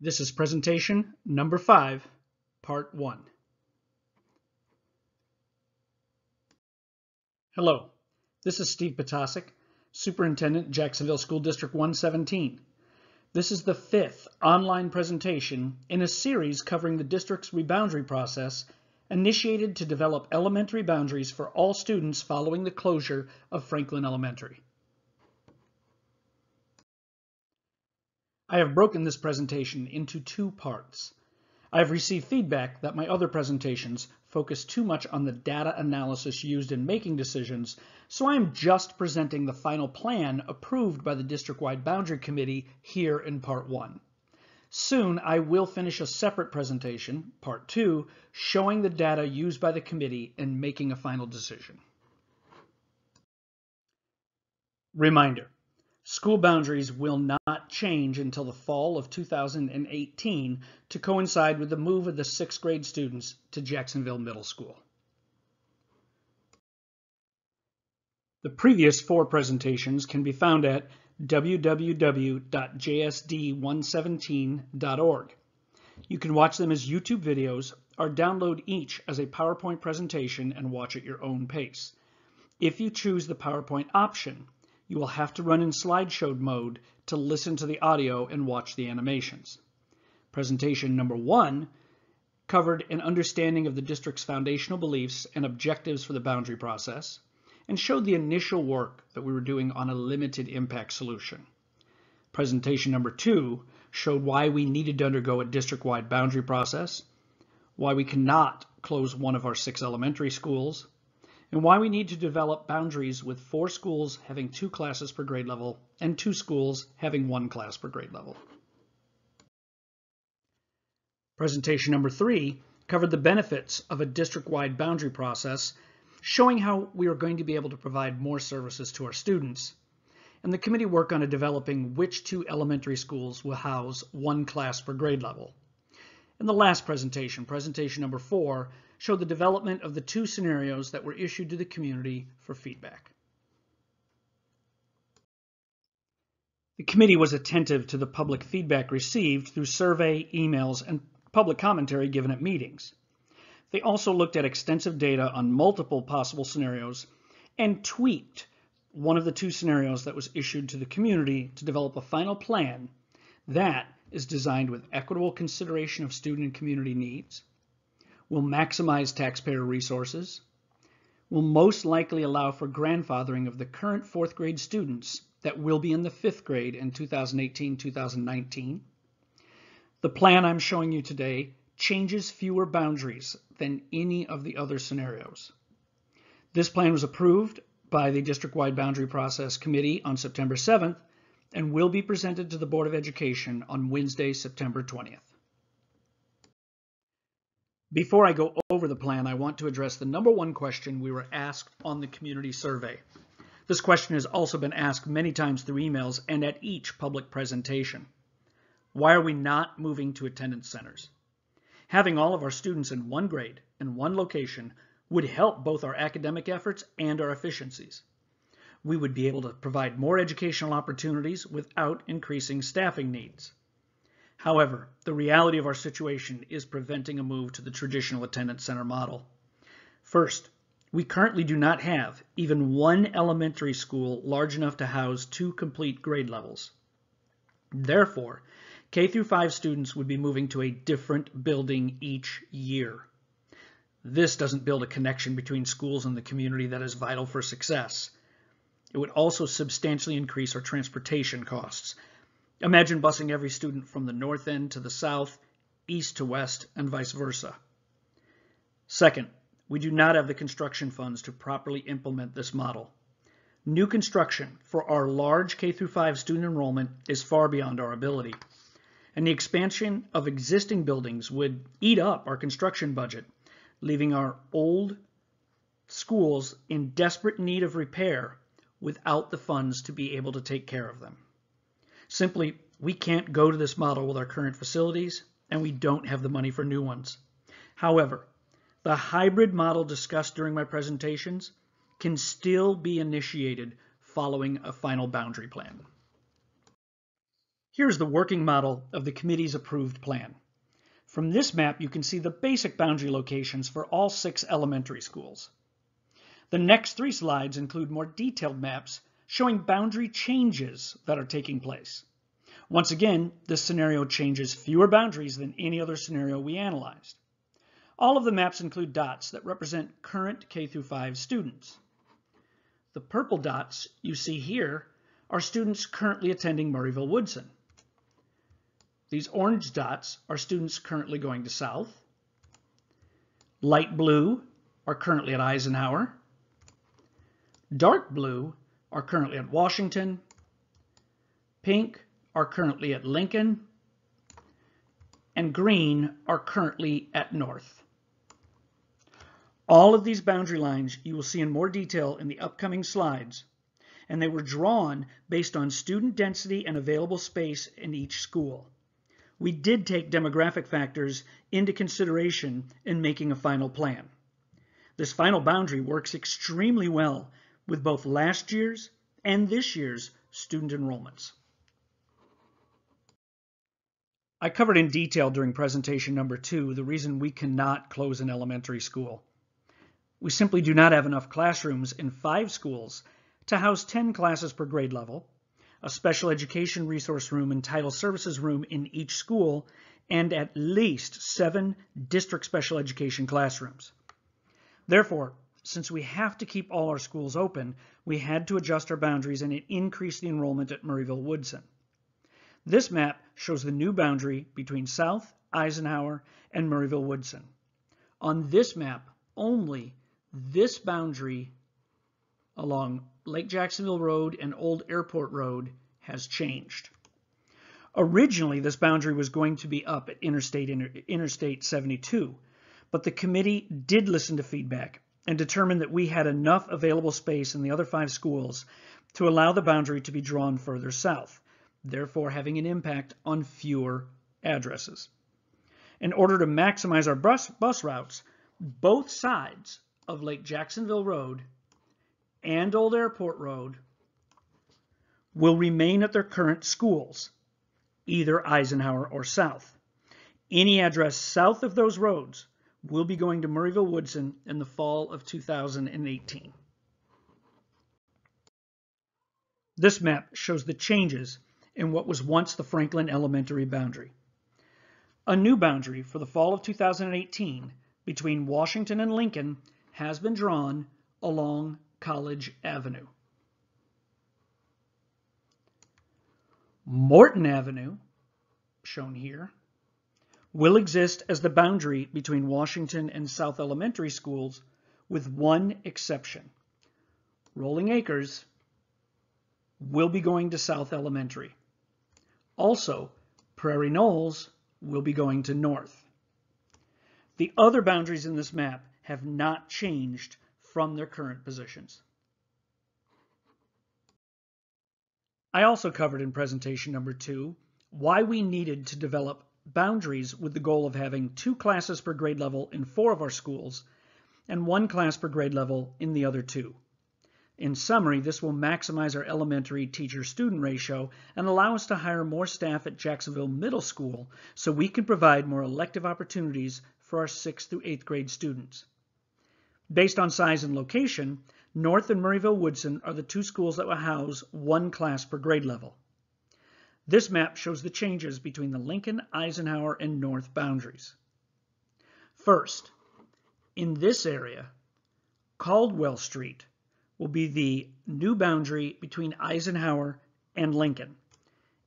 This is presentation number 5, part 1. Hello, this is Steve Potasic, Superintendent, Jacksonville School District 117. This is the 5th online presentation in a series covering the district's reboundary process initiated to develop elementary boundaries for all students following the closure of Franklin Elementary. I have broken this presentation into 2 parts. I have received feedback that my other presentations focus too much on the data analysis used in making decisions, so I am just presenting the final plan approved by the District-Wide Boundary Committee here in Part 1. Soon I will finish a separate presentation, Part 2, showing the data used by the committee in making a final decision. Reminder. School boundaries will not change until the fall of 2018 to coincide with the move of the 6th grade students to Jacksonville Middle School. The previous 4 presentations can be found at www.jsd117.org. You can watch them as YouTube videos or download each as a PowerPoint presentation and watch at your own pace. If you choose the PowerPoint option, you will have to run in slideshow mode to listen to the audio and watch the animations. Presentation number 1 covered an understanding of the district's foundational beliefs and objectives for the boundary process and showed the initial work that we were doing on a limited impact solution. Presentation number 2 showed why we needed to undergo a district-wide boundary process, why we cannot close one of our 6 elementary schools, and why we need to develop boundaries with 4 schools having 2 classes per grade level and 2 schools having 1 class per grade level. Presentation number 3 covered the benefits of a district-wide boundary process, showing how we are going to be able to provide more services to our students, and the committee worked on developing which 2 elementary schools will house 1 class per grade level. In the last presentation, presentation number 4, showed the development of the 2 scenarios that were issued to the community for feedback. The committee was attentive to the public feedback received through survey, emails, and public commentary given at meetings. They also looked at extensive data on multiple possible scenarios and tweaked one of the 2 scenarios that was issued to the community to develop a final plan that is designed with equitable consideration of student and community needs, will maximize taxpayer resources, will most likely allow for grandfathering of the current 4th grade students that will be in the 5th grade in 2018-2019. The plan I'm showing you today changes fewer boundaries than any of the other scenarios. This plan was approved by the District-Wide Boundary Process Committee on September 7th and will be presented to the Board of Education on Wednesday, September 20th. Before I go over the plan, I want to address the number 1 question we were asked on the community survey. This question has also been asked many times through emails and at each public presentation. Why are we not moving to attendance centers? Having all of our students in 1 grade and 1 location would help both our academic efforts and our efficiencies. We would be able to provide more educational opportunities without increasing staffing needs. However, the reality of our situation is preventing a move to the traditional attendance center model. First, we currently do not have even 1 elementary school large enough to house 2 complete grade levels. Therefore, K-5 students would be moving to a different building each year. This doesn't build a connection between schools and the community that is vital for success. It would also substantially increase our transportation costs. Imagine busing every student from the north end to the south, east to west, and vice versa. Second, we do not have the construction funds to properly implement this model. New construction for our large K-5 student enrollment is far beyond our ability, and the expansion of existing buildings would eat up our construction budget, leaving our old schools in desperate need of repair without the funds to be able to take care of them. Simply, we can't go to this model with our current facilities, and we don't have the money for new ones. However, the hybrid model discussed during my presentations can still be initiated following a final boundary plan. Here's the working model of the committee's approved plan. From this map, you can see the basic boundary locations for all 6 elementary schools. The next 3 slides include more detailed maps showing boundary changes that are taking place. Once again, this scenario changes fewer boundaries than any other scenario we analyzed. All of the maps include dots that represent current K-5 students. The purple dots you see here are students currently attending Murrayville-Woodson. These orange dots are students currently going to South. Light blue are currently at Eisenhower. Dark blue are currently at Washington. Pink are currently at Lincoln. And green are currently at North. All of these boundary lines you will see in more detail in the upcoming slides, and they were drawn based on student density and available space in each school. We did take demographic factors into consideration in making a final plan. This final boundary works extremely well with both last year's and this year's student enrollments. I covered in detail during presentation number 2 the reason we cannot close an elementary school. We simply do not have enough classrooms in 5 schools to house 10 classes per grade level, a special education resource room and title services room in each school, and at least 7 district special education classrooms. Therefore, since we have to keep all our schools open, we had to adjust our boundaries and increase the enrollment at Murrayville-Woodson. This map shows the new boundary between South, Eisenhower, and Murrayville-Woodson. On this map, only this boundary along Lake Jacksonville Road and Old Airport Road has changed. Originally, this boundary was going to be up at Interstate 72, but the committee did listen to feedback and determined that we had enough available space in the other 5 schools to allow the boundary to be drawn further south, therefore having an impact on fewer addresses. In order to maximize our bus routes, both sides of Lake Jacksonville Road and Old Airport Road will remain at their current schools, either Eisenhower or South. Any address south of those roads will be going to Murrayville-Woodson in the fall of 2018. This map shows the changes in what was once the Franklin Elementary boundary. A new boundary for the fall of 2018 between Washington and Lincoln has been drawn along College Avenue. Morton Avenue, shown here, will exist as the boundary between Washington and South Elementary schools with one exception. Rolling Acres will be going to South Elementary. Also, Prairie Knolls will be going to North. The other boundaries in this map have not changed from their current positions. I also covered in presentation number 2 why we needed to develop boundaries with the goal of having 2 classes per grade level in 4 of our schools and 1 class per grade level in the other 2. In summary, this will maximize our elementary teacher-student ratio and allow us to hire more staff at Jacksonville Middle School so we can provide more elective opportunities for our 6th through 8th grade students. Based on size and location, North and Murrayville-Woodson are the 2 schools that will house 1 class per grade level. This map shows the changes between the Lincoln, Eisenhower, and North boundaries. First, in this area, Caldwell Street will be the new boundary between Eisenhower and Lincoln.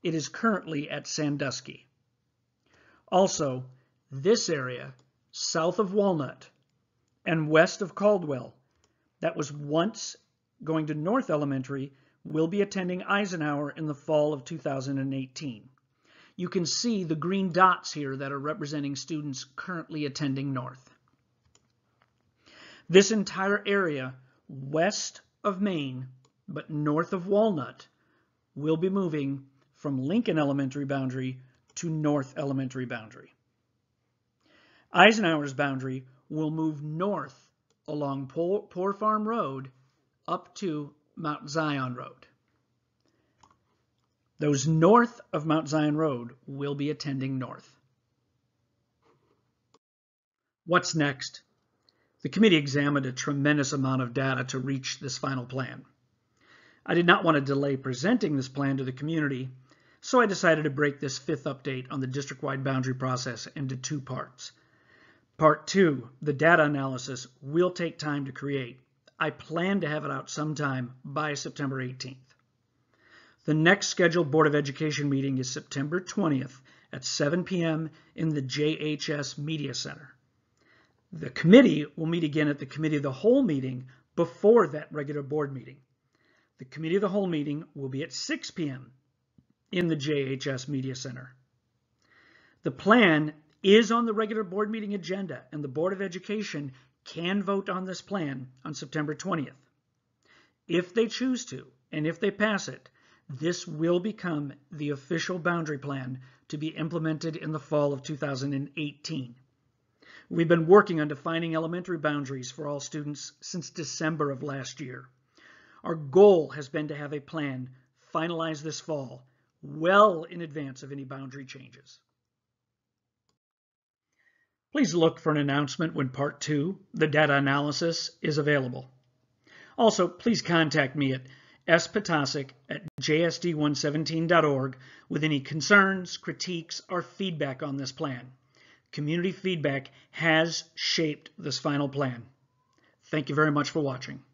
It is currently at Sandusky. Also, this area, south of Walnut and west of Caldwell, that was once going to North Elementary, will be attending Eisenhower in the fall of 2018. You can see the green dots here that are representing students currently attending North. This entire area west of Main, but north of Walnut, will be moving from Lincoln Elementary boundary to North Elementary boundary. Eisenhower's boundary will move north along Poor Farm Road up to Mount Zion Road. Those north of Mount Zion Road will be attending north. What's next? The committee examined a tremendous amount of data to reach this final plan. I did not want to delay presenting this plan to the community, so I decided to break this fifth update on the district-wide boundary process into two parts. Part 2, the data analysis, will take time to create. I plan to have it out sometime by September 18th. The next scheduled Board of Education meeting is September 20th at 7 p.m. in the JHS Media Center. The committee will meet again at the Committee of the Whole meeting before that regular board meeting. The Committee of the Whole meeting will be at 6 p.m. in the JHS Media Center. The plan is on the regular board meeting agenda, and the Board of Education can vote on this plan on September 20th. If they choose to, and if they pass it, this will become the official boundary plan to be implemented in the fall of 2018. We've been working on defining elementary boundaries for all students since December of last year. Our goal has been to have a plan finalized this fall, well in advance of any boundary changes. Please look for an announcement when Part 2, the data analysis, is available. Also, please contact me at spatasic@jsd117.org with any concerns, critiques, or feedback on this plan. Community feedback has shaped this final plan. Thank you very much for watching.